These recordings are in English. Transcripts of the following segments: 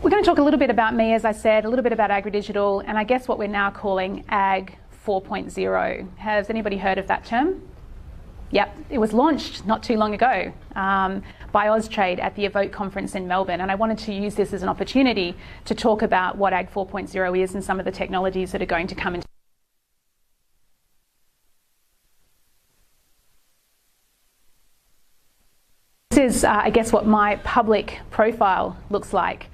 We're going to talk a little bit about me, as I said, a little bit about AgriDigital, and I guess what we're now calling Ag 4.0. Has anybody heard of that term? Yep, it was launched not too long ago by Austrade at the Evoke conference in Melbourne, and I wanted to use this as an opportunity to talk about what Ag 4.0 is and some of the technologies that are going to come into. This is, I guess, what my public profile looks like.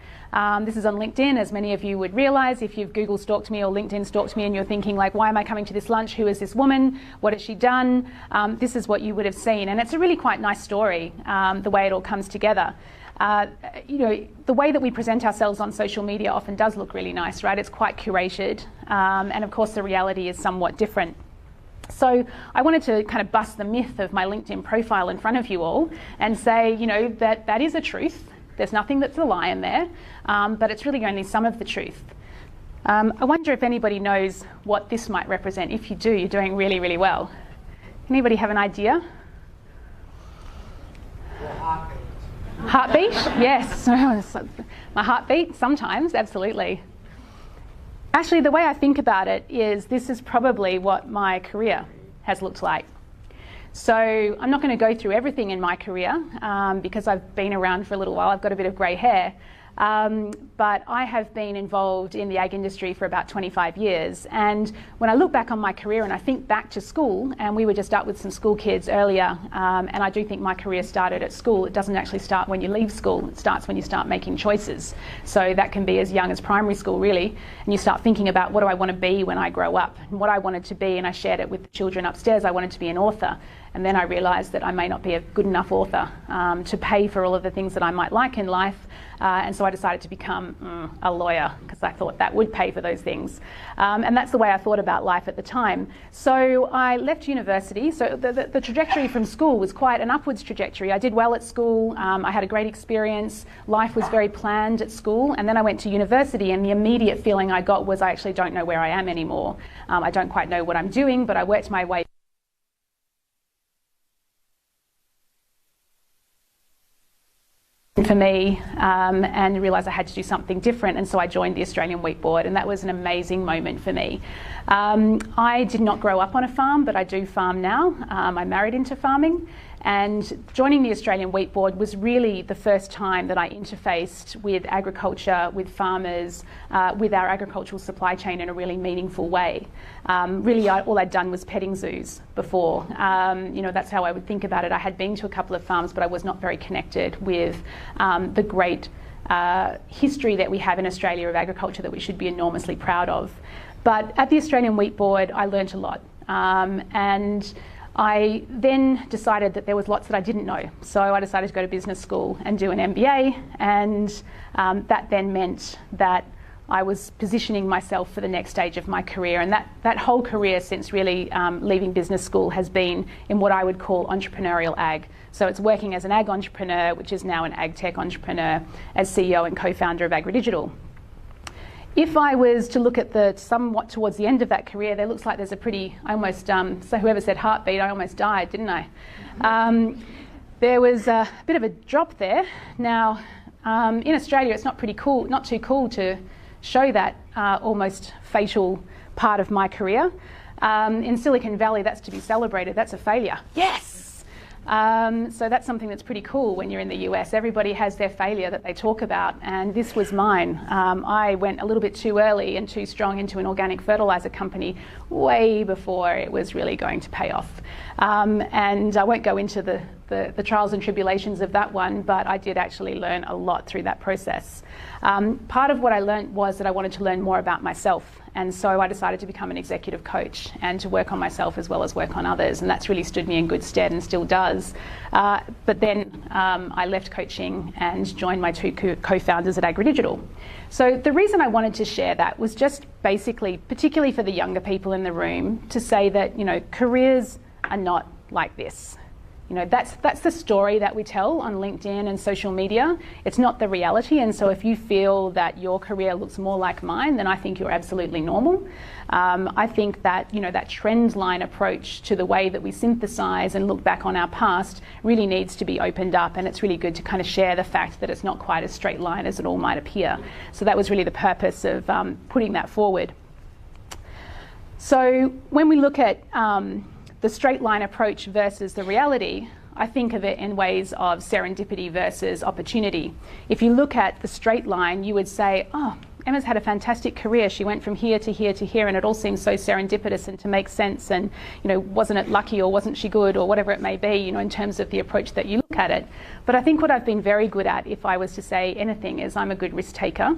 This is on LinkedIn, as many of you would realise. If you've Google stalked me or LinkedIn stalked me and you're thinking, like, why am I coming to this lunch? Who is this woman? What has she done? This is what you would have seen. And it's a really quite nice story, the way it all comes together. You know, the way that we present ourselves on social media often does look really nice, right? It's quite curated. And of course, the reality is somewhat different. So I wanted to kind of bust the myth of my LinkedIn profile in front of you all and say, you know, that is a truth. There's nothing that's a lie in there, but it's really only some of the truth. I wonder if anybody knows what this might represent. If you do, you're doing really, really well. Anybody have an idea? Your heartbeat. Heartbeat? Yes. My heartbeat, sometimes, absolutely. Actually, the way I think about it is this is probably what my career has looked like. So I'm not going to go through everything in my career because I've been around for a little while. I've got a bit of grey hair. But I have been involved in the ag industry for about 25 years. And when I look back on my career and I think back to school, and we were just up with some school kids earlier, and I do think my career started at school. It doesn't actually start when you leave school. It starts when you start making choices. So that can be as young as primary school, really. And you start thinking about, what do I want to be when I grow up? And what I wanted to be, and I shared it with the children upstairs, I wanted to be an author. And then I realised that I may not be a good enough author to pay for all of the things that I might like in life. And so I decided to become a lawyer because I thought that would pay for those things. And that's the way I thought about life at the time. So I left university. So the trajectory from school was quite an upwards trajectory. I did well at school. I had a great experience. Life was very planned at school. And then I went to university, and the immediate feeling I got was I actually don't know where I am anymore. I don't quite know what I'm doing, but I worked my way for me and realised I had to do something different, and so I joined the Australian Wheat Board, and that was an amazing moment for me. I did not grow up on a farm, but I do farm now. I married into farming, and joining the Australian Wheat Board was really the first time that I interfaced with agriculture, with farmers, with our agricultural supply chain in a really meaningful way. Really, all I'd done was petting zoos before. You know, that's how I would think about it. I had been to a couple of farms, but I was not very connected with the great history that we have in Australia of agriculture that we should be enormously proud of. But at the Australian Wheat Board, I learnt a lot. And I then decided that there was lots that I didn't know. So I decided to go to business school and do an MBA, and that then meant that I was positioning myself for the next stage of my career. And that whole career since really leaving business school has been in what I would call entrepreneurial ag. So it's working as an ag entrepreneur, which is now an ag tech entrepreneur, as CEO and co-founder of AgriDigital. If I was to look at somewhat towards the end of that career, there looks like there's a pretty, I almost, so whoever said heartbeat, I almost died, didn't I? There was a bit of a drop there. Now, in Australia, it's not too cool to show that almost fatal part of my career. In Silicon Valley, that's to be celebrated. That's a failure. Yes! So that's something that's pretty cool when you're in the US. Everybody has their failure that they talk about, and this was mine. I went a little bit too early and too strong into an organic fertiliser company way before it was really going to pay off. And I won't go into the trials and tribulations of that one, but I did actually learn a lot through that process. Part of what I learned was that I wanted to learn more about myself, and so I decided to become an executive coach and to work on myself as well as work on others, and that's really stood me in good stead and still does. But then I left coaching and joined my two co-founders at AgriDigital. So the reason I wanted to share that was just basically, particularly for the younger people in the room, to say that, you know, careers are not like this. You know, that's the story that we tell on LinkedIn and social media. It's not the reality. And so if you feel that your career looks more like mine, then I think you're absolutely normal. I think that, you know, that trend line approach to the way that we synthesize and look back on our past really needs to be opened up, and it's really good to kind of share the fact that it's not quite as straight line as it all might appear. So that was really the purpose of putting that forward. So when we look at the straight line approach versus the reality, I think of it in ways of serendipity versus opportunity. If you look at the straight line, you would say, oh, Emma's had a fantastic career. She went from here to here to here, and it all seems so serendipitous and to make sense. And, you know, wasn't it lucky, or wasn't she good, or whatever it may be, you know, in terms of the approach that you look at it. But I think what I've been very good at, if I was to say anything, is I'm a good risk taker.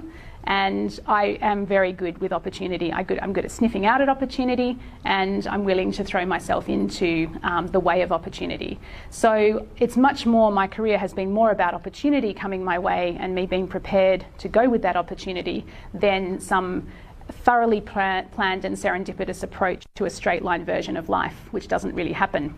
And I am very good with opportunity. I'm good at sniffing out at opportunity, and I'm willing to throw myself into the way of opportunity. So it's much more, my career has been more about opportunity coming my way and me being prepared to go with that opportunity than some thoroughly planned and serendipitous approach to a straight line version of life, which doesn't really happen.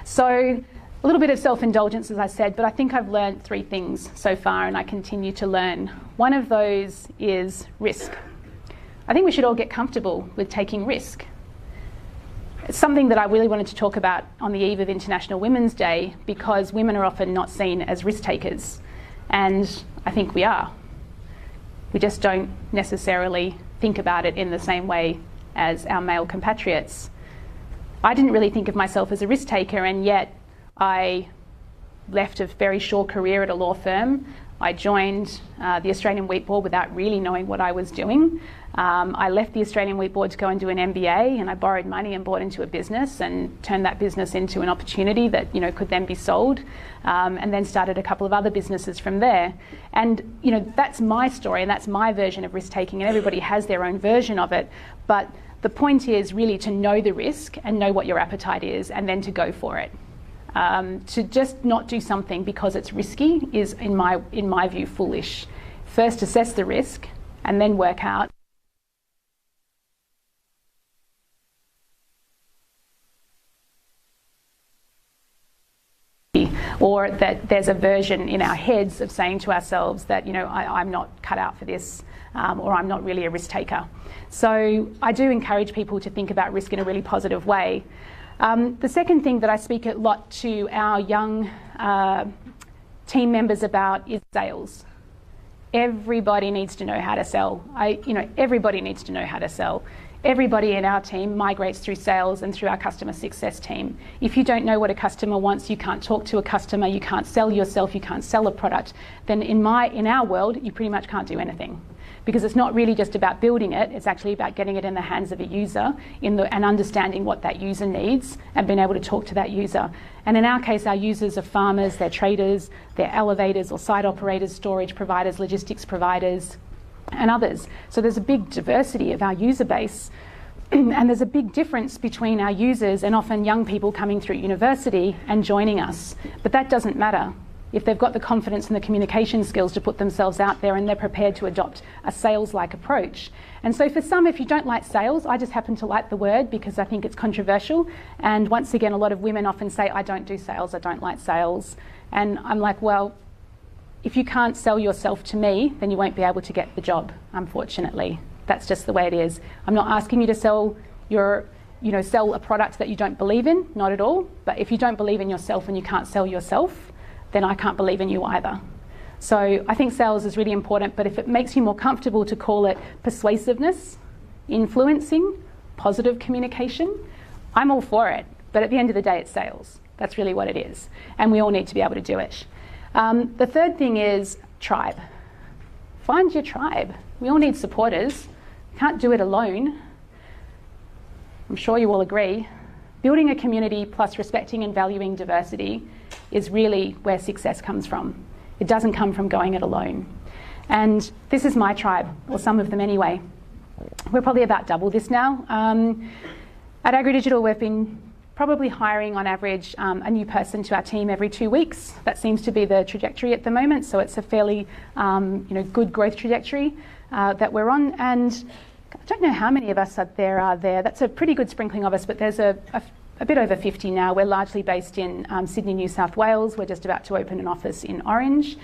So a little bit of self-indulgence, as I said, but I think I've learned 3 things so far, and I continue to learn. One of those is risk. I think we should all get comfortable with taking risk. It's something that I really wanted to talk about on the eve of International Women's Day, because women are often not seen as risk takers, and I think we are. We just don't necessarily think about it in the same way as our male compatriots. I didn't really think of myself as a risk taker, and yet I left a very short career at a law firm. I joined the Australian Wheat Board without really knowing what I was doing. I left the Australian Wheat Board to go and do an MBA, and I borrowed money and bought into a business and turned that business into an opportunity that, you know, could then be sold, and then started a couple of other businesses from there. And, you know, that's my story, and that's my version of risk taking, and everybody has their own version of it. But the point is really to know the risk and know what your appetite is, and then to go for it. To just not do something because it's risky is, in my view, foolish. First assess the risk and then work out or that there's a version in our heads of saying to ourselves that, you know, I'm not cut out for this, or I'm not really a risk taker. So I do encourage people to think about risk in a really positive way. The second thing that I speak a lot to our young team members about is sales. Everybody needs to know how to sell. Everybody needs to know how to sell. Everybody in our team migrates through sales and through our customer success team. If you don't know what a customer wants, you can't talk to a customer, you can't sell yourself, you can't sell a product, then in our world, you pretty much can't do anything. Because it's not really just about building it, it's actually about getting it in the hands of a user and understanding what that user needs and being able to talk to that user. And in our case, our users are farmers, they're traders, they're elevators or site operators, storage providers, logistics providers, and others. So there's a big diversity of our user base, and there's a big difference between our users and often young people coming through university and joining us. But that doesn't matter. If they've got the confidence and the communication skills to put themselves out there and they're prepared to adopt a sales-like approach. And so for some, if you don't like sales, I just happen to like the word because I think it's controversial. And once again, a lot of women often say, I don't do sales, I don't like sales. And I'm like, well, if you can't sell yourself to me, then you won't be able to get the job, unfortunately. That's just the way it is. I'm not asking you to sell sell a product that you don't believe in, not at all. But if you don't believe in yourself and you can't sell yourself, then I can't believe in you either. So I think sales is really important, but if it makes you more comfortable to call it persuasiveness, influencing, positive communication, I'm all for it. But at the end of the day, it's sales. That's really what it is. And we all need to be able to do it. The third thing is tribe. Find your tribe. We all need supporters. You can't do it alone. I'm sure you all agree. Building a community plus respecting and valuing diversity is really where success comes from. It doesn't come from going it alone. And this is my tribe, or some of them anyway. We're probably about double this now. At AgriDigital, we've been probably hiring on average a new person to our team every 2 weeks. That seems to be the trajectory at the moment, so it's a fairly good growth trajectory that we're on. And I don't know how many of us are there. That's a pretty good sprinkling of us, but there's a bit over 50 now. We're largely based in Sydney, New South Wales. We're just about to open an office in Orange,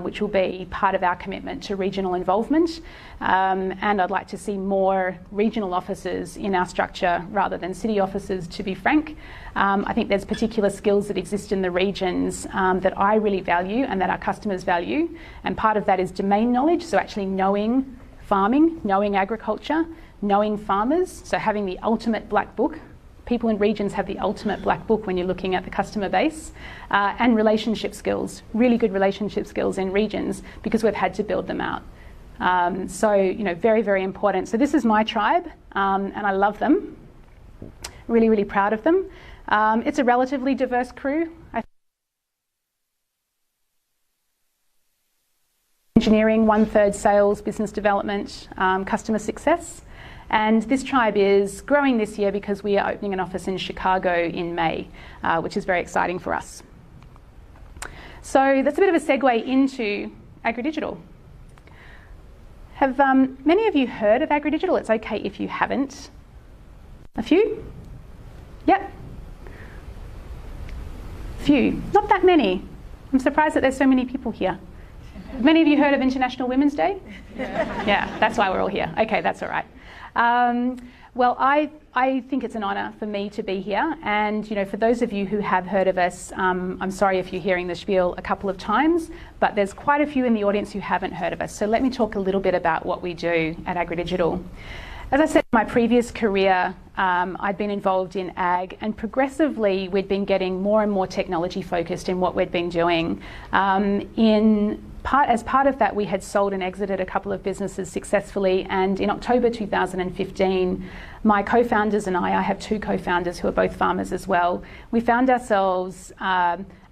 which will be part of our commitment to regional involvement. And I'd like to see more regional offices in our structure rather than city offices, to be frank. I think there's particular skills that exist in the regions that I really value and that our customers value. And part of that is domain knowledge, so actually knowing farming, knowing agriculture, knowing farmers, so having the ultimate black book. People in regions have the ultimate black book when you're looking at the customer base, and relationship skills, really good relationship skills in regions, because we've had to build them out. So, you know, very, very important. So this is my tribe, and I love them. Really, really proud of them. It's a relatively diverse crew. Engineering, 1/3 sales, business development, customer success. And this tribe is growing this year because we are opening an office in Chicago in May, which is very exciting for us. So that's a bit of a segue into AgriDigital. Have many of you heard of AgriDigital? It's okay if you haven't. A few? Yep. Few. Not that many. I'm surprised that there's so many people here. Have many of you heard of International Women's Day? Yeah, that's why we're all here. Okay, that's all right. Well, I think it's an honour for me to be here, and you know, for those of you who have heard of us, I'm sorry if you're hearing the spiel a couple of times, but there's quite a few in the audience who haven't heard of us. So let me talk a little bit about what we do at AgriDigital. As I said, in my previous career, I'd been involved in ag, and progressively we'd been getting more and more technology focused in what we'd been doing. As part of that, we had sold and exited a couple of businesses successfully, and in October 2015, my co-founders and I have two co-founders who are both farmers as well, we found ourselves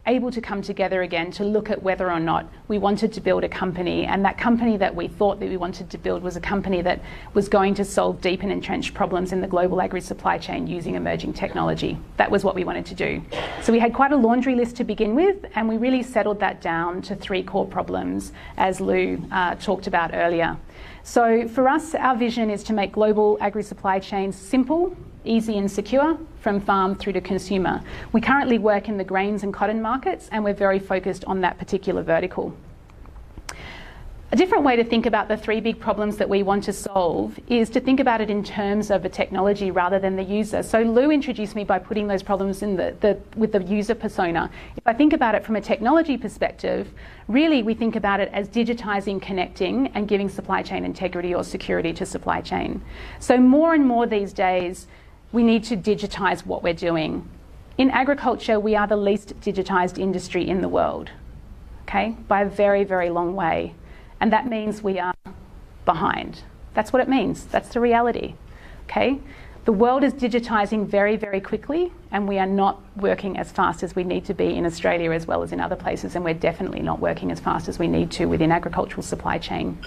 able to come together again to look at whether or not we wanted to build a company, and that company that we thought that we wanted to build was a company that was going to solve deep and entrenched problems in the global agri-supply chain using emerging technology. That was what we wanted to do. So we had quite a laundry list to begin with, and we really settled that down to 3 core problems, as Lou talked about earlier. So for us, our vision is to make global agri-supply chains simple, easy and secure from farm through to consumer. We currently work in the grains and cotton markets, and we're very focused on that particular vertical. A different way to think about the 3 big problems that we want to solve is to think about it in terms of a technology rather than the user. So Lou introduced me by putting those problems in with the user persona. If I think about it from a technology perspective, really we think about it as digitizing, connecting and giving supply chain integrity or security to supply chain. So more and more these days, we need to digitize what we're doing. In agriculture, we are the least digitized industry in the world, okay, by a very, very long way. And that means we are behind. That's what it means. That's the reality, okay? The world is digitizing very, very quickly, and we are not working as fast as we need to be in Australia as well as in other places, and we're definitely not working as fast as we need to within agricultural supply chain.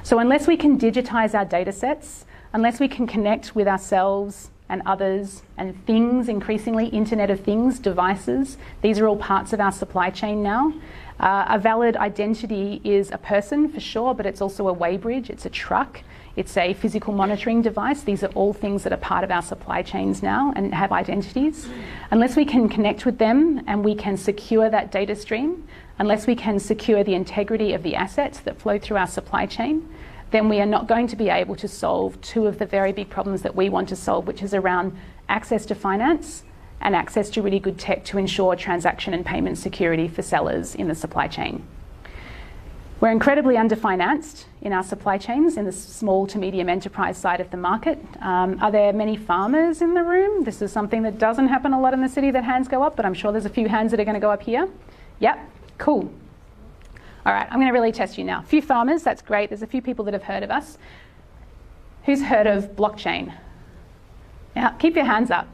So unless we can digitize our data sets, unless we can connect with ourselves and others and things, increasingly Internet of Things, devices, these are all parts of our supply chain now. A valid identity is a person for sure, but it's also a weighbridge, it's a truck, it's a physical monitoring device. These are all things that are part of our supply chains now and have identities. Unless we can connect with them and we can secure that data stream, unless we can secure the integrity of the assets that flow through our supply chain, then we are not going to be able to solve 2 of the very big problems that we want to solve, which is around access to finance and access to really good tech to ensure transaction and payment security for sellers in the supply chain. We're incredibly underfinanced in our supply chains in the small to medium enterprise side of the market. Are there many farmers in the room? This is something that doesn't happen a lot in the city that hands go up, but I'm sure there's a few hands that are going to go up here. Yep, cool. All right, I'm going to really test you now. A few farmers, that's great. There's a few people that have heard of us. Who's heard of blockchain? Now, keep your hands up.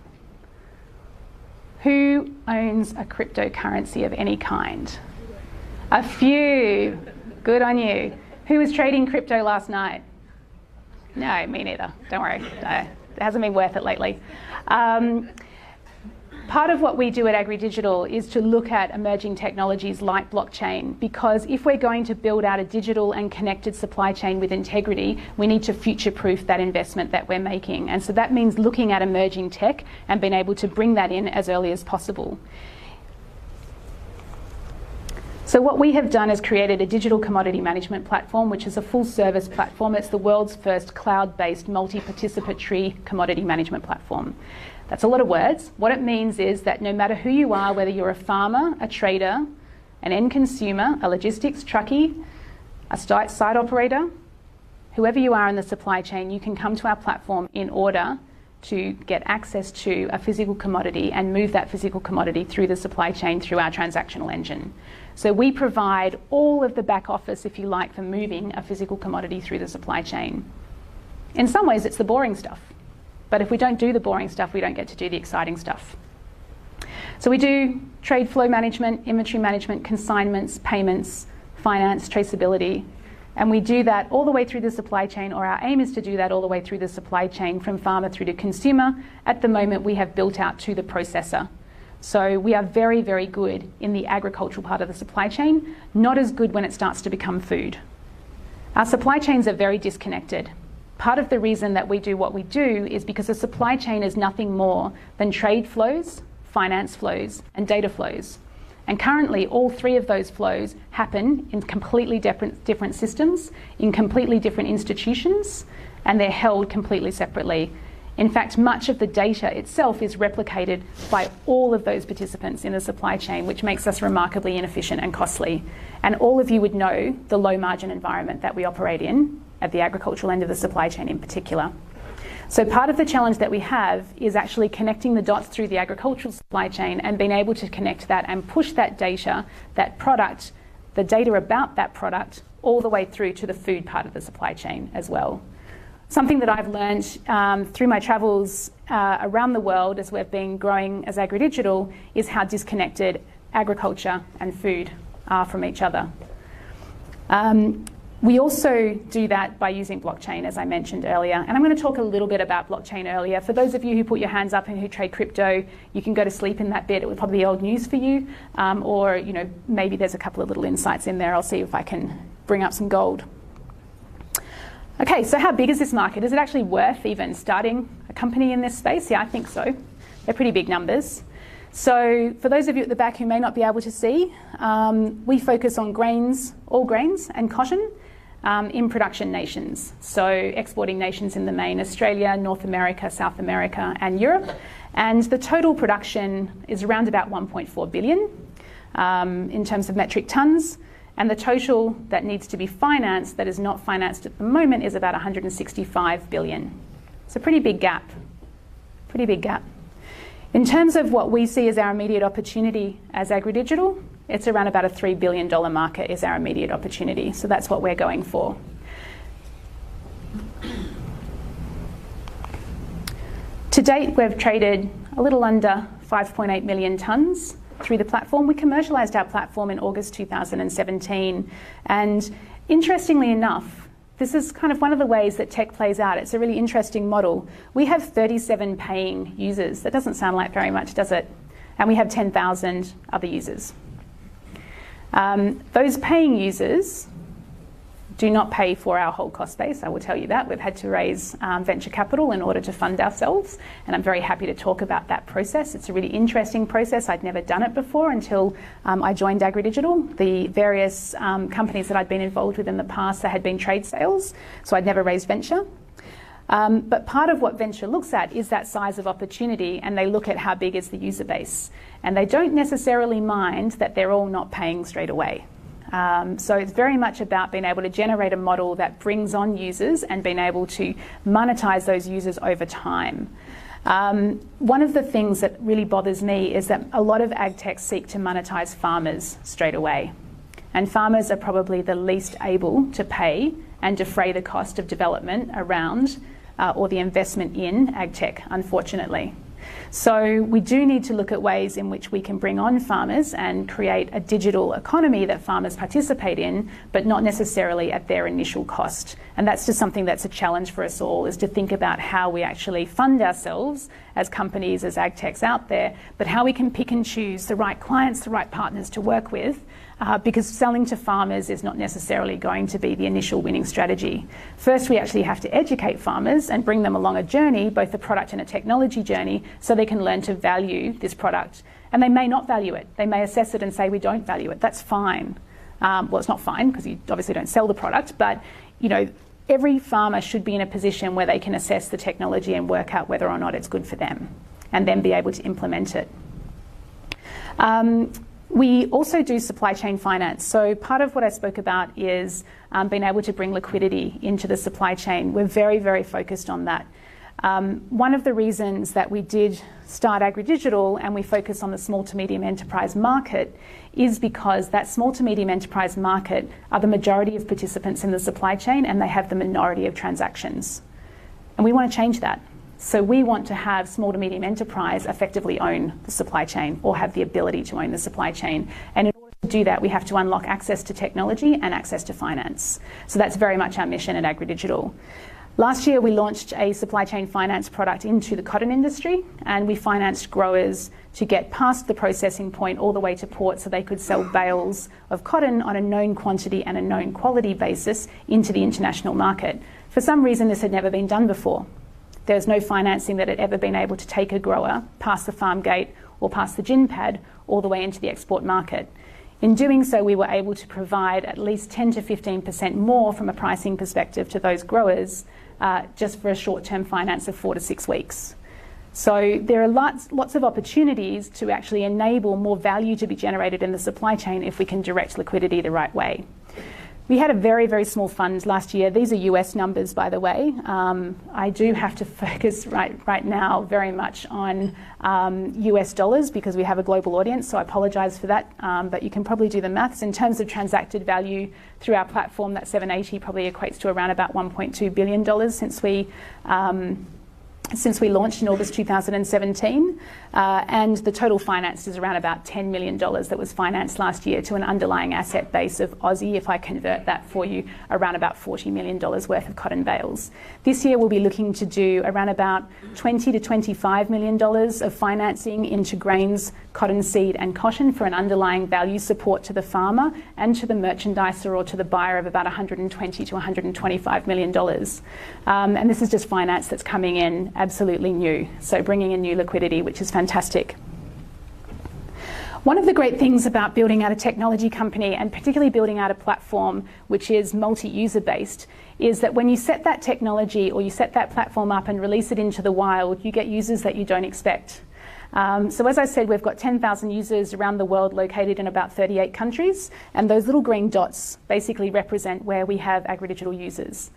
Who owns a cryptocurrency of any kind? A few. Good on you. Who was trading crypto last night? No, me neither. Don't worry. No, it hasn't been worth it lately. Part of what we do at AgriDigital is to look at emerging technologies like blockchain, because if we're going to build out a digital and connected supply chain with integrity, we need to future-proof that investment that we're making. And so that means looking at emerging tech and being able to bring that in as early as possible. So what we have done is created a digital commodity management platform, which is a full-service platform. It's the world's first cloud-based multi-participatory commodity management platform. That's a lot of words. What it means is that no matter who you are, whether you're a farmer, a trader, an end consumer, a logistics truckie, a site operator, whoever you are in the supply chain, you can come to our platform in order to get access to a physical commodity and move that physical commodity through the supply chain through our transactional engine. So we provide all of the back office, if you like, for moving a physical commodity through the supply chain. In some ways, it's the boring stuff. But if we don't do the boring stuff, we don't get to do the exciting stuff. So we do trade flow management, inventory management, consignments, payments, finance, traceability. And we do that all the way through the supply chain, or our aim is to do that all the way through the supply chain from farmer through to consumer. At the moment, we have built out to the processor. So we are very, very good in the agricultural part of the supply chain, not as good when it starts to become food. Our supply chains are very disconnected. Part of the reason that we do what we do is because a supply chain is nothing more than trade flows, finance flows, and data flows. And currently, all three of those flows happen in completely different systems, in completely different institutions, and they're held completely separately. In fact, much of the data itself is replicated by all of those participants in the supply chain, which makes us remarkably inefficient and costly. And all of you would know the low margin environment that we operate in at the agricultural end of the supply chain in particular. So part of the challenge that we have is actually connecting the dots through the agricultural supply chain and being able to connect that and push that data, that product, the data about that product, all the way through to the food part of the supply chain as well. Something that I've learned through my travels around the world as we've been growing as AgriDigital is how disconnected agriculture and food are from each other. We also do that by using blockchain, as I mentioned earlier. And I'm going to talk a little bit about blockchain earlier. For those of you who put your hands up and who trade crypto, you can go to sleep in that bit. It would probably be old news for you. Or maybe there's a couple of little insights in there. I'll see if I can bring up some gold. Okay, so how big is this market? Is it actually worth even starting a company in this space? Yeah, I think so. They're pretty big numbers. So for those of you at the back who may not be able to see, we focus on grains, all grains and cotton in production nations. So exporting nations in the main, Australia, North America, South America and Europe. And the total production is around about 1.4 billion in terms of metric tonnes. And the total that needs to be financed that is not financed at the moment is about 165 billion. It's a pretty big gap, In terms of what we see as our immediate opportunity as AgriDigital, it's around about a $3 billion market is our immediate opportunity. So that's what we're going for. To date, we've traded a little under 5.8 million tonnes through the platform. We commercialised our platform in August 2017. And interestingly enough, this is kind of one of the ways that tech plays out. It's a really interesting model. We have 37 paying users. That doesn't sound like very much, does it? And we have 10,000 other users. Those paying users do not pay for our whole cost base, I will tell you that. We've had to raise venture capital in order to fund ourselves, and I'm very happy to talk about that process. It's a really interesting process. I'd never done it before until I joined AgriDigital. The various companies that I'd been involved with in the past, there had been trade sales, so I'd never raised venture. But part of what venture looks at is that size of opportunity, and they look at how big is the user base. And they don't necessarily mind that they're all not paying straight away. So it's very much about being able to generate a model that brings on users and being able to monetize those users over time. One of the things that really bothers me is that a lot of ag techs seek to monetize farmers straight away. And farmers are probably the least able to pay and defray the cost of development around or the investment in ag tech, unfortunately. So we do need to look at ways in which we can bring on farmers and create a digital economy that farmers participate in, but not necessarily at their initial cost. And that's just something that's a challenge for us all, is to think about how we actually fund ourselves as companies, as ag techs out there, but how we can pick and choose the right clients, the right partners to work with, because selling to farmers is not necessarily going to be the initial winning strategy. First, we actually have to educate farmers and bring them along a journey, both a product and a technology journey, so they can learn to value this product. And they may not value it. They may assess it and say, we don't value it. That's fine. Well, it's not fine because you obviously don't sell the product, but you know, every farmer should be in a position where they can assess the technology and work out whether or not it's good for them, and then be able to implement it. We also do supply chain finance. So part of what I spoke about is being able to bring liquidity into the supply chain. We're very, very focused on that. One of the reasons that we did start AgriDigital and we focus on the small to medium enterprise market is because that small to medium enterprise market are the majority of participants in the supply chain, and they have the minority of transactions. And we want to change that. So we want to have small to medium enterprise effectively own the supply chain, or have the ability to own the supply chain. And in order to do that, we have to unlock access to technology and access to finance. So that's very much our mission at AgriDigital. Last year, we launched a supply chain finance product into the cotton industry, and we financed growers to get past the processing point all the way to port, so they could sell bales of cotton on a known quantity and a known quality basis into the international market. For some reason, this had never been done before. There's no financing that had ever been able to take a grower past the farm gate or past the gin pad all the way into the export market. In doing so, we were able to provide at least 10 to 15% more from a pricing perspective to those growers, just for a short-term finance of 4 to 6 weeks. So there are lots of opportunities to actually enable more value to be generated in the supply chain if we can direct liquidity the right way. We had a very, very small fund last year. These are US numbers, by the way. I do have to focus right now very much on US dollars because we have a global audience, so I apologise for that. But you can probably do the maths. In terms of transacted value through our platform, that 780 probably equates to around about $1.2 billion since we launched in August 2017, and the total finance is around about $10 million that was financed last year to an underlying asset base of Aussie, if I convert that for you, around about $40 million worth of cotton bales. This year we'll be looking to do around about $20 to $25 million of financing into grains, cottonseed and cotton for an underlying value support to the farmer and to the merchandiser or to the buyer of about $120 to $125 million. And this is just finance that's coming in absolutely new, so bringing in new liquidity, which is fantastic. One of the great things about building out a technology company, and particularly building out a platform which is multi-user based, is that when you set that technology or you set that platform up and release it into the wild, you get users that you don't expect. So as I said, we've got 10,000 users around the world located in about 38 countries, and those little green dots basically represent where we have AgriDigital users.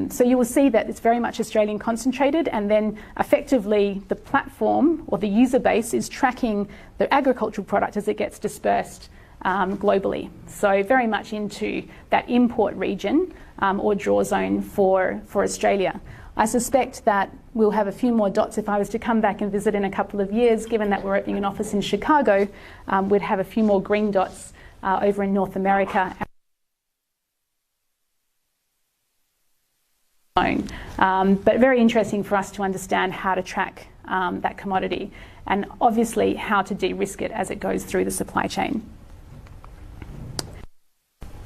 So you will see that it's very much Australian concentrated, and then effectively the platform or the user base is tracking the agricultural product as it gets dispersed globally. So very much into that import region or draw zone for Australia. I suspect that we'll have a few more dots if I was to come back and visit in a couple of years. Given that we're opening an office in Chicago, we'd have a few more green dots over in North America. But very interesting for us to understand how to track that commodity, and obviously how to de-risk it as it goes through the supply chain.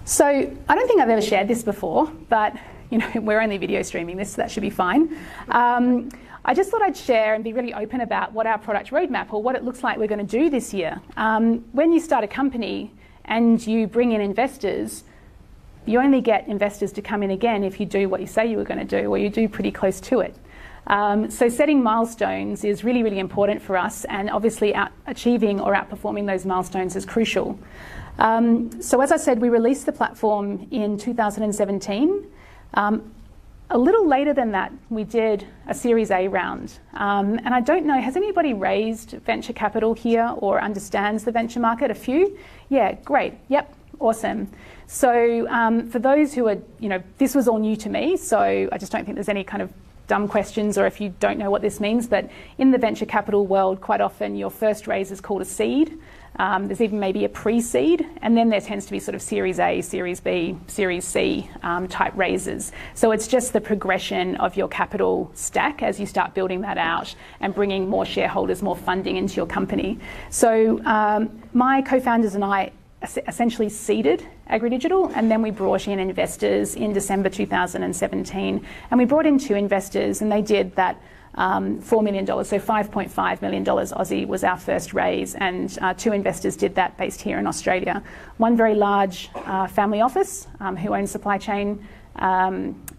So I don't think I've ever shared this before, but you know, we're only video streaming this, so that should be fine. I just thought I'd share and be really open about what our product roadmap, or what it looks like we're going to do this year. When you start a company and you bring in investors, you only get investors to come in again if you do what you say you were going to do, or you do pretty close to it. So setting milestones is really, really important for us, and obviously achieving or outperforming those milestones is crucial. So as I said, we released the platform in 2017. A little later than that, we did a Series A round. And I don't know, has anybody raised venture capital here or understands the venture market? A few? Yeah, great. Yep, awesome. So for those who are, you know, this was all new to me, so I just don't think there's any kind of dumb questions or if you don't know what this means, but in the venture capital world, quite often your first raise is called a seed. There's even maybe a pre-seed, and then there tends to be sort of Series A, Series B, Series C type raises. So it's just the progression of your capital stack as you start building that out and bringing more shareholders, more funding into your company. So my co-founders and I essentially seeded AgriDigital, and then we brought in investors in December 2017, and we brought in 2 investors, and they did that $4 million, so $5.5 million Aussie was our first raise, and 2 investors did that based here in Australia. One very large family office who owns supply chain,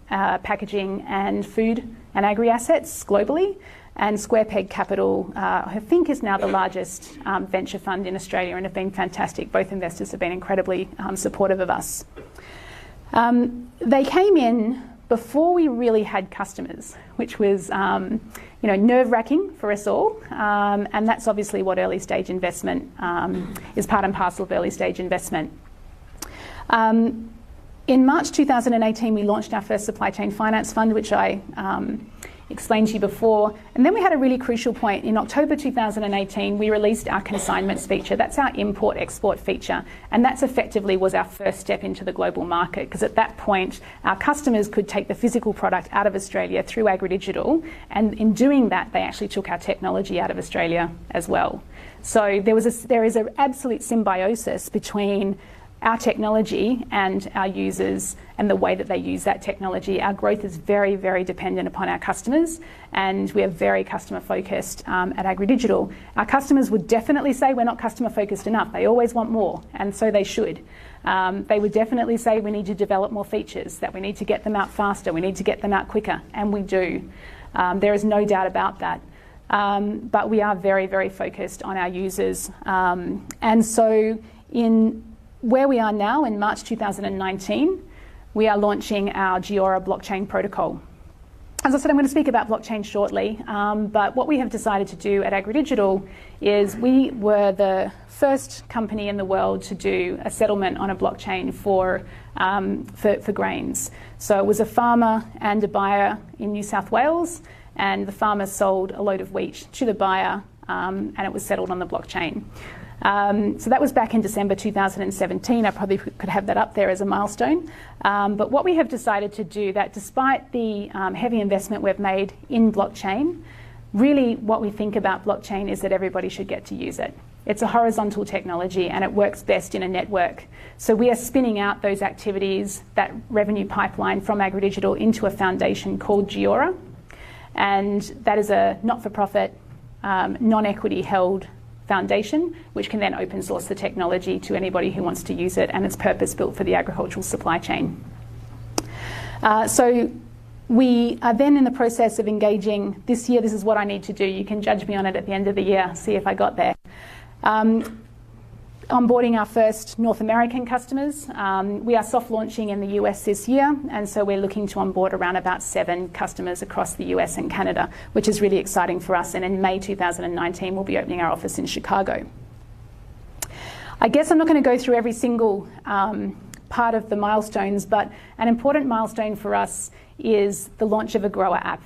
packaging and food and agri assets globally, and Square Peg Capital, I think, is now the largest venture fund in Australia and have been fantastic. Both investors have been incredibly supportive of us. They came in before we really had customers, which was nerve-wracking for us all, and that's obviously what early stage investment is, part and parcel of early stage investment. In March 2018, we launched our first supply chain finance fund, which I explained to you before. And then we had a really crucial point. In October 2018, we released our consignments feature. That's our import-export feature. And that's effectively was our first step into the global market, because at that point, our customers could take the physical product out of Australia through AgriDigital. And in doing that, they actually took our technology out of Australia as well. So there is an absolute symbiosis between our technology and our users and the way that they use that technology. Our growth is very, very dependent upon our customers, and we are very customer focused at AgriDigital. Our customers would definitely say we're not customer focused enough. They always want more, and so they should. They would definitely say we need to develop more features, that we need to get them out faster, we need to get them out quicker, and we do. There is no doubt about that. But we are very, very focused on our users. And so where we are now in March 2019, we are launching our Giora blockchain protocol. As I said, I'm going to speak about blockchain shortly, but what we have decided to do at AgriDigital is we were the first company in the world to do a settlement on a blockchain for grains. So it was a farmer and a buyer in New South Wales, and the farmer sold a load of wheat to the buyer, and it was settled on the blockchain. So that was back in December 2017. I probably could have that up there as a milestone. But what we have decided to do, that despite the heavy investment we've made in blockchain, really what we think about blockchain is that everybody should get to use it. It's a horizontal technology and it works best in a network. So we are spinning out those activities, that revenue pipeline from AgriDigital, into a foundation called Giora. And that is a not-for-profit, non-equity held foundation, which can then open source the technology to anybody who wants to use it, and it's purpose-built for the agricultural supply chain. So we are then in the process of engaging this year. This is what I need to do. You can judge me on it at the end of the year, see if I got there. Onboarding our first North American customers. We are soft launching in the US this year, and so we're looking to onboard around about 7 customers across the US and Canada, which is really exciting for us. And in May 2019, we'll be opening our office in Chicago. I guess I'm not going to go through every single part of the milestones, but an important milestone for us is the launch of a grower app.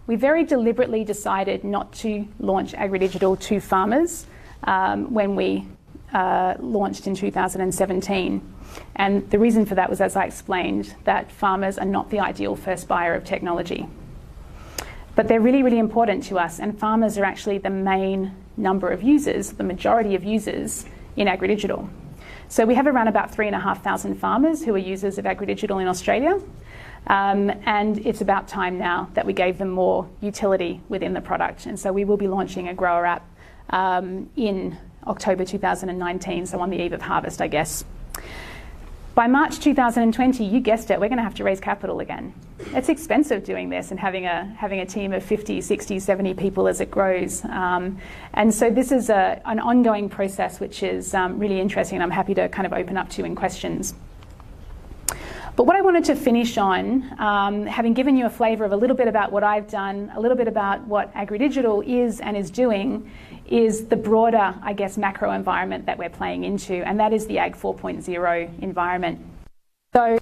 We very deliberately decided not to launch AgriDigital to farmers when we launched in 2017. And the reason for that was, as I explained, that farmers are not the ideal first buyer of technology. But they're really, really important to us, and farmers are actually the main number of users, the majority of users in AgriDigital. So we have around about 3,500 farmers who are users of AgriDigital in Australia. And it's about time now that we gave them more utility within the product. And so we will be launching a grower app in October 2019, so on the eve of harvest, I guess. By March 2020, you guessed it, we're going to have to raise capital again. It's expensive doing this and having a team of 50, 60, 70 people as it grows. And so this is an ongoing process, which is really interesting, and I'm happy to kind of open up to you in questions. But what I wanted to finish on, having given you a flavour of a little bit about what I've done, a little bit about what AgriDigital is and is doing, is the broader, I guess, macro environment that we're playing into, and that is the Ag 4.0 environment. So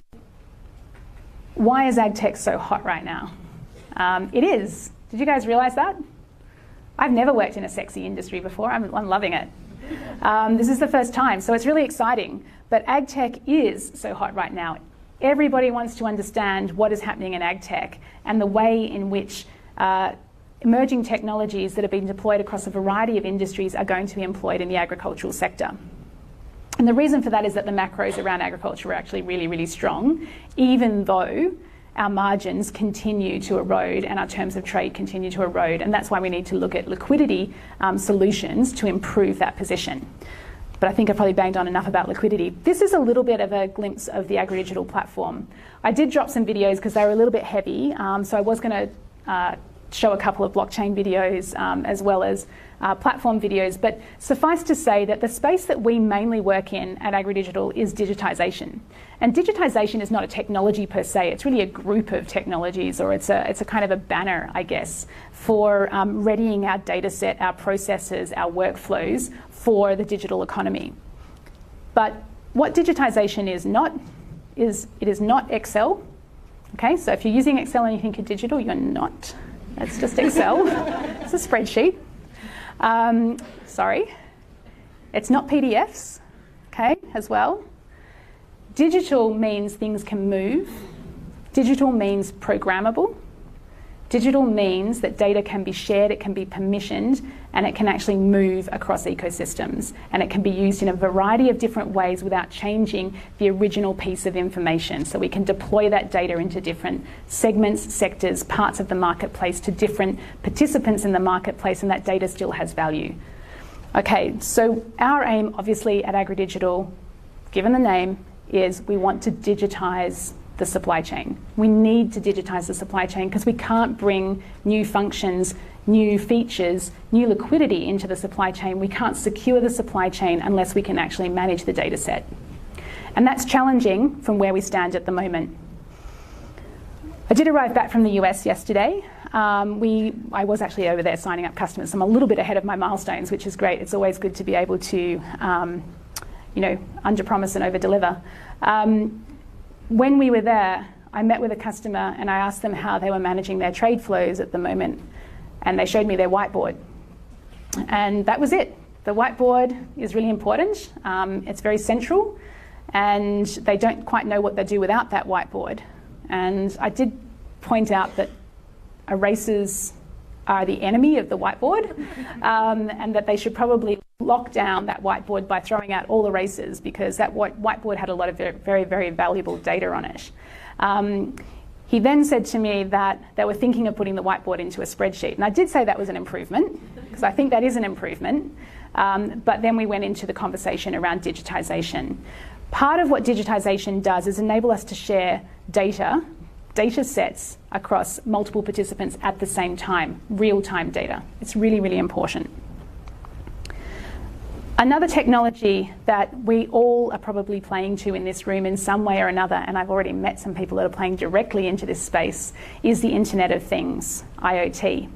why is ag tech so hot right now? It is. Did you guys realise that? I've never worked in a sexy industry before. I'm loving it. This is the first time, so it's really exciting. But ag tech is so hot right now. Everybody wants to understand what is happening in ag tech and the way in which emerging technologies that have been deployed across a variety of industries are going to be employed in the agricultural sector. And the reason for that is that the macros around agriculture are actually really, really strong, even though our margins continue to erode and our terms of trade continue to erode. And that's why we need to look at liquidity solutions to improve that position. But I think I've probably banged on enough about liquidity. This is a little bit of a glimpse of the AgriDigital platform. I did drop some videos because they were a little bit heavy, so I was going to show a couple of blockchain videos as well as platform videos, but suffice to say that the space that we mainly work in at AgriDigital is digitisation. And digitisation is not a technology per se, it's really a group of technologies, or it's a kind of a banner, I guess, for readying our data set, our processes, our workflows for the digital economy. But what digitisation is not, it is not Excel. Okay, so if you're using Excel and you think you're digital, you're not. It's just Excel. It's a spreadsheet. Sorry. It's not PDFs, okay, as well. Digital means things can move. Digital means programmable. Digital means that data can be shared, it can be permissioned, and it can actually move across ecosystems. And it can be used in a variety of different ways without changing the original piece of information. So we can deploy that data into different segments, sectors, parts of the marketplace to different participants in the marketplace, and that data still has value. Okay, so our aim, obviously, at AgriDigital, given the name, is we want to digitise the supply chain. We need to digitise the supply chain because we can't bring new functions, new features, new liquidity into the supply chain. We can't secure the supply chain unless we can actually manage the data set. And that's challenging from where we stand at the moment. I did arrive back from the US yesterday. I was actually over there signing up customers. So I'm a little bit ahead of my milestones, which is great. It's always good to be able to, you know, under-promise and over-deliver. When we were there, I met with a customer and I asked them how they were managing their trade flows at the moment, and they showed me their whiteboard. And that was it. The whiteboard is really important. It's very central, and they don't quite know what they do without that whiteboard. And I did point out that erasers are the enemy of the whiteboard, and that they should probably lock down that whiteboard by throwing out all erasers, because that whiteboard had a lot of very, very valuable data on it. He then said to me that they were thinking of putting the whiteboard into a spreadsheet. And I did say that was an improvement, because I think that is an improvement. But then we went into the conversation around digitisation. Part of what digitisation does is enable us to share data sets across multiple participants at the same time, real-time data. It's really, really important. Another technology that we all are probably playing to in this room in some way or another, and I've already met some people that are playing directly into this space, is the Internet of Things, IoT.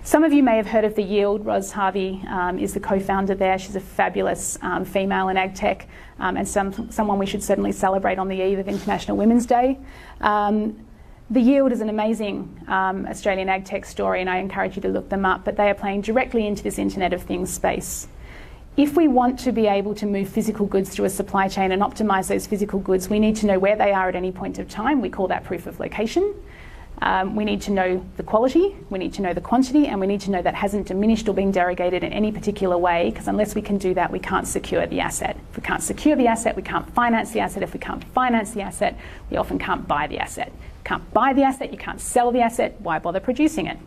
Some of you may have heard of The Yield. Ros Harvey is the co-founder there. She's a fabulous female in ag tech, and someone we should certainly celebrate on the eve of International Women's Day. The Yield is an amazing Australian ag tech story, and I encourage you to look them up, but they are playing directly into this Internet of Things space. If we want to be able to move physical goods through a supply chain and optimise those physical goods, we need to know where they are at any point of time. We call that proof of location. We need to know the quality, we need to know the quantity, and we need to know that hasn't diminished or been derogated in any particular way, because unless we can do that, we can't secure the asset. If we can't secure the asset, we can't finance the asset. If we can't finance the asset, we often can't buy the asset. You can't buy the asset, you can't sell the asset, why bother producing it?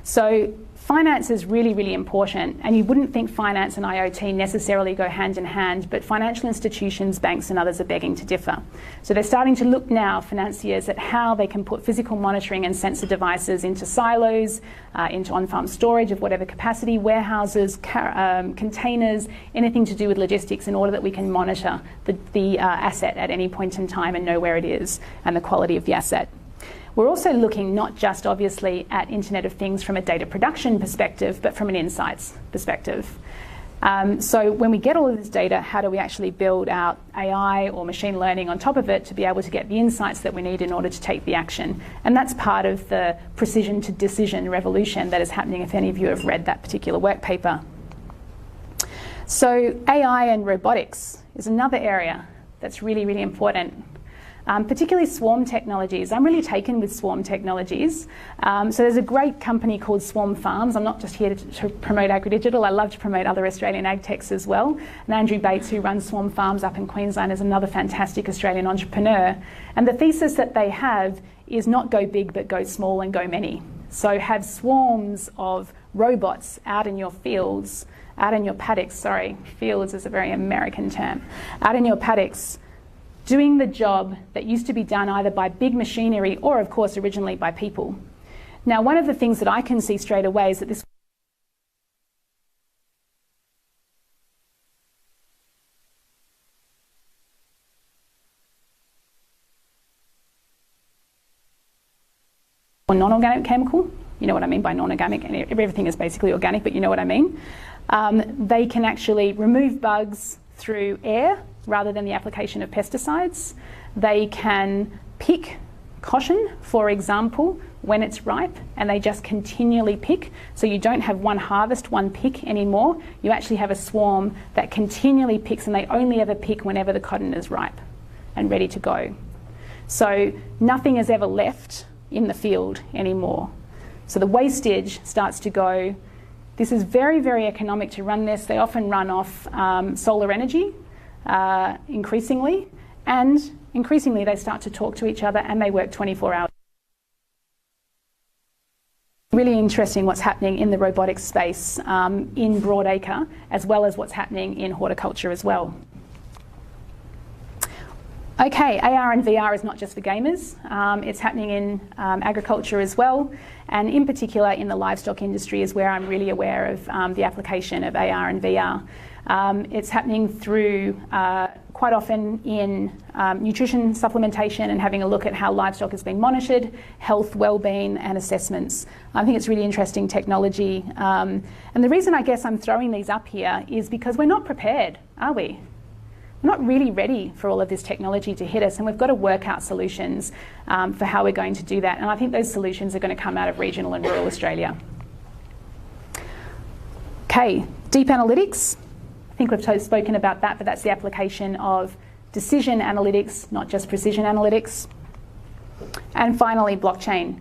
So finance is really, really important, and you wouldn't think finance and IoT necessarily go hand in hand, but financial institutions, banks and others are begging to differ. So they're starting to look now, financiers, at how they can put physical monitoring and sensor devices into silos, into on-farm storage of whatever capacity, warehouses, containers, anything to do with logistics, in order that we can monitor the asset at any point in time and know where it is and the quality of the asset. We're also looking not just obviously at Internet of Things from a data production perspective, but from an insights perspective. So when we get all of this data, how do we actually build out AI or machine learning on top of it to be able to get the insights that we need in order to take the action? And that's part of the precision to decision revolution that is happening, if any of you have read that particular work paper. So AI and robotics is another area that's really, really important. Particularly swarm technologies. I'm really taken with swarm technologies. So there's a great company called Swarm Farms. I'm not just here to promote AgriDigital. I love to promote other Australian ag techs as well. And Andrew Bates, who runs Swarm Farms up in Queensland, is another fantastic Australian entrepreneur. And the thesis that they have is not go big, but go small and go many. So have swarms of robots out in your fields, out in your paddocks, sorry, fields is a very American term, out in your paddocks, doing the job that used to be done either by big machinery or, of course, originally by people. Now, one of the things that I can see straight away is that this or non-organic chemical. You know what I mean by non-organic, and everything is basically organic, but you know what I mean. They can actually remove bugs through air rather than the application of pesticides. They can pick cotton, for example, when it's ripe, and they just continually pick. So you don't have one harvest, one pick anymore. You actually have a swarm that continually picks, and they only ever pick whenever the cotton is ripe and ready to go. So nothing is ever left in the field anymore. So the wastage starts to go. This is very, very economic to run this. They often run off solar energy increasingly, and increasingly they start to talk to each other and they work 24 hours. Really interesting what's happening in the robotics space in broadacre, as well as what's happening in horticulture as well. Okay, AR and VR is not just for gamers. It's happening in agriculture as well, and in particular in the livestock industry is where I'm really aware of the application of AR and VR. It's happening through quite often in nutrition supplementation and having a look at how livestock is being monitored, health, well-being and assessments. I think it's really interesting technology. And the reason I guess I'm throwing these up here is because we're not prepared, are we? We're not really ready for all of this technology to hit us, and we've got to work out solutions for how we're going to do that. And I think those solutions are going to come out of regional and rural Australia. Okay, deep analytics. I think we've spoken about that, but that's the application of decision analytics, not just precision analytics. And finally, blockchain.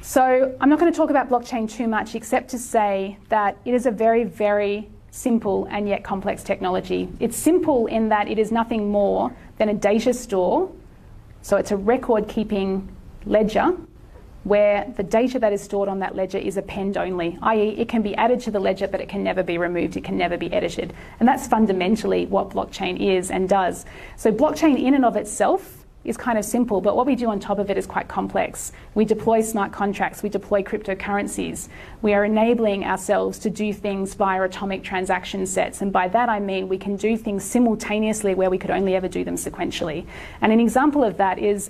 So I'm not going to talk about blockchain too much, except to say that it is a very, very simple and yet complex technology. It's simple in that it is nothing more than a data store. So it's a record-keeping ledger where the data that is stored on that ledger is append only, i.e. it can be added to the ledger but it can never be removed, it can never be edited. And that's fundamentally what blockchain is and does. So blockchain in and of itself is kind of simple, but what we do on top of it is quite complex. We deploy smart contracts, we deploy cryptocurrencies. We are enabling ourselves to do things via atomic transaction sets, and by that I mean we can do things simultaneously where we could only ever do them sequentially. And an example of that is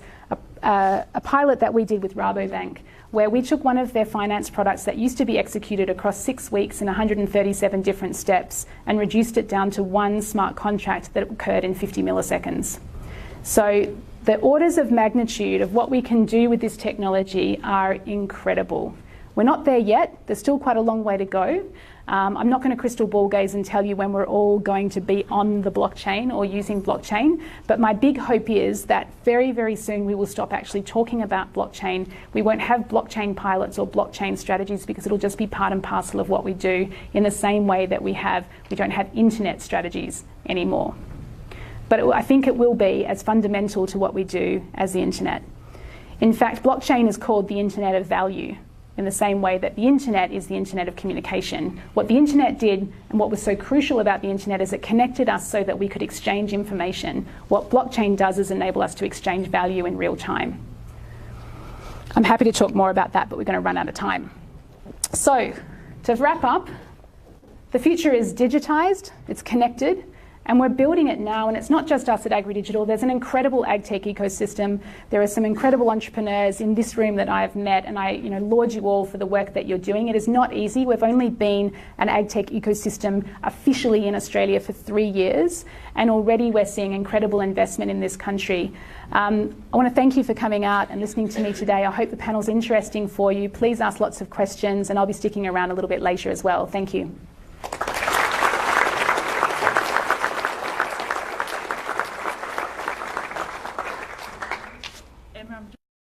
a pilot that we did with Rabobank, where we took one of their finance products that used to be executed across 6 weeks in 137 different steps and reduced it down to one smart contract that occurred in 50 milliseconds. So the orders of magnitude of what we can do with this technology are incredible. We're not there yet. There's still quite a long way to go. I'm not going to crystal ball gaze and tell you when we're all going to be on the blockchain or using blockchain, but my big hope is that very, very soon we will stop actually talking about blockchain. We won't have blockchain pilots or blockchain strategies because it'll just be part and parcel of what we do, in the same way that we don't have internet strategies anymore. But I think it will be as fundamental to what we do as the internet. In fact, blockchain is called the internet of value, in the same way that the internet is the internet of communication. What the internet did, and what was so crucial about the internet, is it connected us so that we could exchange information. What blockchain does is enable us to exchange value in real time. I'm happy to talk more about that, but we're going to run out of time. So, to wrap up, the future is digitized, it's connected, And we're building it now, and it's not just us at AgriDigital. There's an incredible ag tech ecosystem. There are some incredible entrepreneurs in this room that I've met, and I laud you all for the work that you're doing. It is not easy. We've only been an ag tech ecosystem officially in Australia for 3 years, and already we're seeing incredible investment in this country. I want to thank you for coming out and listening to me today. I hope the panel's interesting for you. Please ask lots of questions, and I'll be sticking around a little bit later as well. Thank you.